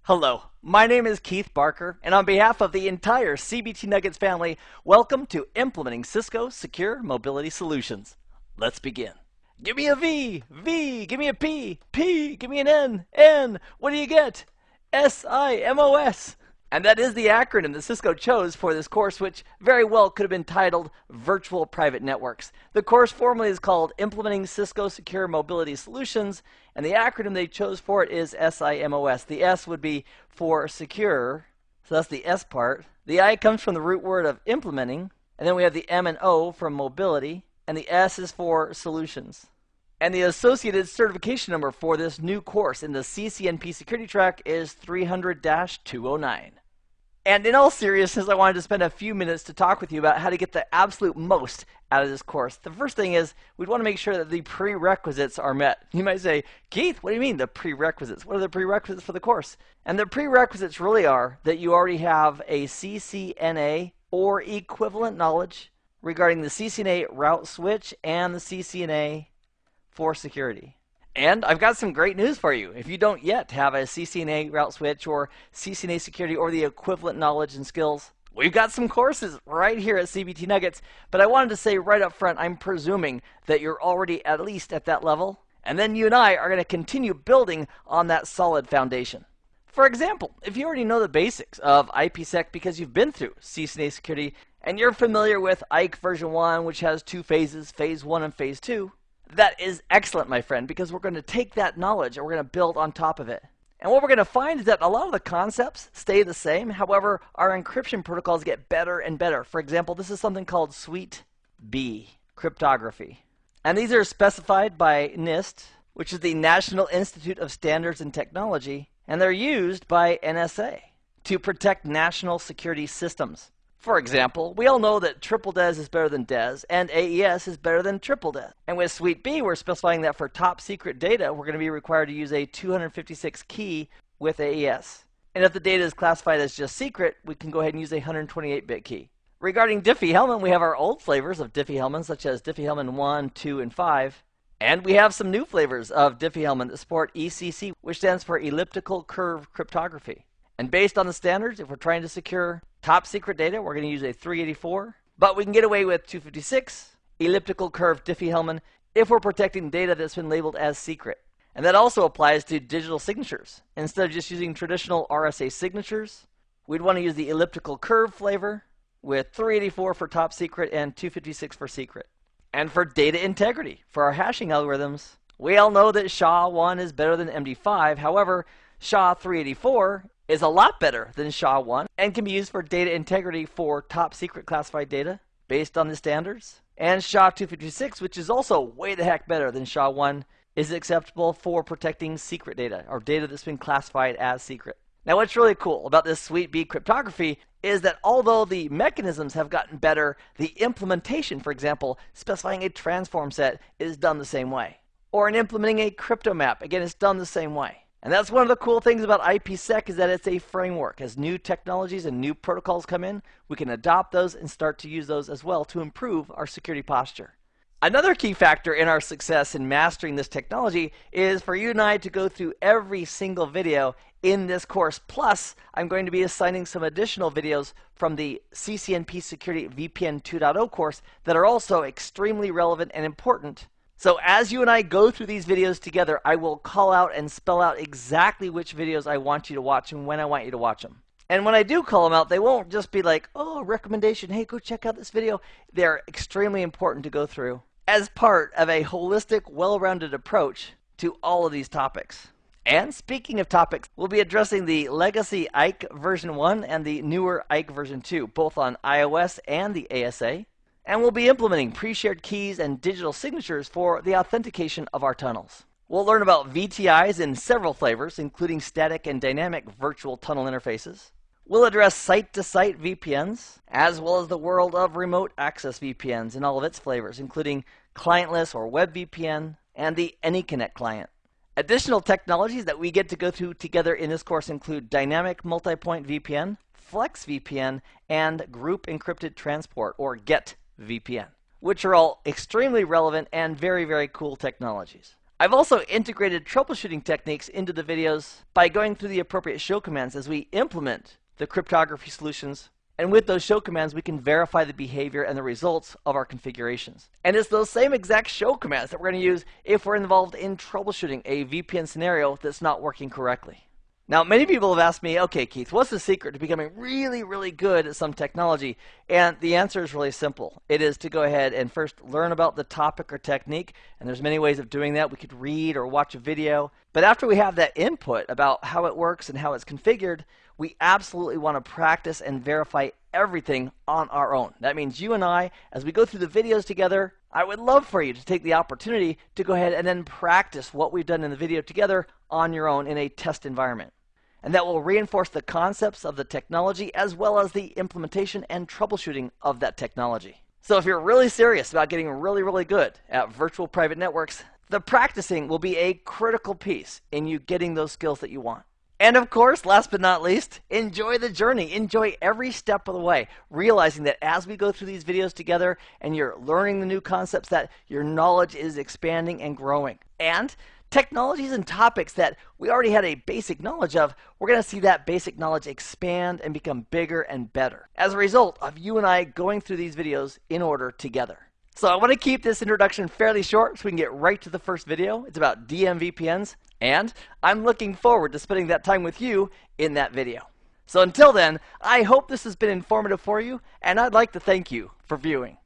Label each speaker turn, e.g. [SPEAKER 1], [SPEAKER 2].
[SPEAKER 1] Hello, my name is Keith Barker, and on behalf of the entire CBT Nuggets family, welcome to Implementing Cisco Secure Mobility Solutions. Let's begin. Give me a V, V, give me a P, P, give me an N, N, what do you get? SIMOS. And that is the acronym that Cisco chose for this course, which very well could have been titled Virtual Private Networks. The course formally is called Implementing Cisco Secure Mobility Solutions, and the acronym they chose for it is SIMOS. The S would be for secure, so that's the S part. The I comes from the root word of implementing, and then we have the M and O from mobility, and the S is for solutions. And the associated certification number for this new course in the CCNP security track is 300-209. And in all seriousness, I wanted to spend a few minutes to talk with you about how to get the absolute most out of this course. The first thing is we'd want to make sure that the prerequisites are met. You might say, Keith, what do you mean the prerequisites? What are the prerequisites for the course? And the prerequisites really are that you already have a CCNA or equivalent knowledge regarding the CCNA route switch and the CCNA for security. And I've got some great news for you. If you don't yet have a CCNA route switch or CCNA security or the equivalent knowledge and skills, we've got some courses right here at CBT Nuggets. But I wanted to say right up front, I'm presuming that you're already at least at that level. And then you and I are going to continue building on that solid foundation. For example, if you already know the basics of IPsec because you've been through CCNA security and you're familiar with IKE version 1, which has two phases, phase 1 and phase 2, that is excellent, my friend, because we're going to take that knowledge and we're going to build on top of it. And what we're going to find is that a lot of the concepts stay the same. However, our encryption protocols get better and better. For example, this is something called Suite B cryptography. And these are specified by NIST, which is the National Institute of Standards and Technology, and they're used by NSA to protect national security systems. For example, we all know that triple DES is better than DES, and AES is better than triple DES. And with Suite B, we're specifying that for top secret data, we're going to be required to use a 256 key with AES. And if the data is classified as just secret, we can go ahead and use a 128-bit key. Regarding Diffie-Hellman, we have our old flavors of Diffie-Hellman, such as Diffie-Hellman 1, 2, and 5. And we have some new flavors of Diffie-Hellman that support ECC, which stands for Elliptical Curve Cryptography. And based on the standards, if we're trying to secure top secret data, we're going to use a 384, but we can get away with 256, elliptical curve Diffie-Hellman, if we're protecting data that's been labeled as secret. And that also applies to digital signatures. Instead of just using traditional RSA signatures, we'd want to use the elliptical curve flavor with 384 for top secret and 256 for secret. And for data integrity, for our hashing algorithms, we all know that SHA-1 is better than MD5. However, SHA-384 is a lot better than SHA-1 and can be used for data integrity for top secret classified data based on the standards. And SHA-256, which is also way the heck better than SHA-1, is acceptable for protecting secret data or data that's been classified as secret. Now, what's really cool about this Suite B cryptography is that although the mechanisms have gotten better, the implementation, for example, specifying a transform set is done the same way. Or in implementing a crypto map, again, it's done the same way. And that's one of the cool things about IPsec is that it's a framework. As new technologies and new protocols come in, we can adopt those and start to use those as well to improve our security posture. Another key factor in our success in mastering this technology is for you and I to go through every single video in this course. Plus, I'm going to be assigning some additional videos from the CCNP Security VPN 2.0 course that are also extremely relevant and important. So as you and I go through these videos together, I will call out and spell out exactly which videos I want you to watch and when I want you to watch them. And when I do call them out, they won't just be like, oh, recommendation, hey, go check out this video. They're extremely important to go through as part of a holistic, well-rounded approach to all of these topics. And speaking of topics, we'll be addressing the legacy IKE version 1 and the newer IKE version 2, both on iOS and the ASA. And we'll be implementing pre-shared keys and digital signatures for the authentication of our tunnels. We'll learn about VTIs in several flavors, including static and dynamic virtual tunnel interfaces. We'll address site-to-site VPNs, as well as the world of remote access VPNs in all of its flavors, including clientless or web VPN and the AnyConnect client. Additional technologies that we get to go through together in this course include dynamic multi-point VPN, Flex VPN, and group encrypted transport, or GET VPN, which are all extremely relevant and very, very cool technologies. I've also integrated troubleshooting techniques into the videos by going through the appropriate show commands as we implement the cryptography solutions. And with those show commands, we can verify the behavior and the results of our configurations. And it's those same exact show commands that we're going to use if we're involved in troubleshooting a VPN scenario that's not working correctly. Now, many people have asked me, okay, Keith, what's the secret to becoming really, really good at some technology? And the answer is really simple. It is to go ahead and first learn about the topic or technique. And there's many ways of doing that. We could read or watch a video. But after we have that input about how it works and how it's configured, we absolutely want to practice and verify everything on our own. That means you and I, as we go through the videos together, I would love for you to take the opportunity to go ahead and then practice what we've done in the video together on your own in a test environment. And that will reinforce the concepts of the technology as well as the implementation and troubleshooting of that technology. So if you're really serious about getting really, really good at virtual private networks, the practicing will be a critical piece in you getting those skills that you want. And of course, last but not least, enjoy the journey. Enjoy every step of the way, realizing that as we go through these videos together and you're learning the new concepts, that your knowledge is expanding and growing. And technologies and topics that we already had a basic knowledge of, we're going to see that basic knowledge expand and become bigger and better as a result of you and I going through these videos in order together. So I want to keep this introduction fairly short so we can get right to the first video. It's about DMVPNs, and I'm looking forward to spending that time with you in that video. So until then, I hope this has been informative for you, and I'd like to thank you for viewing.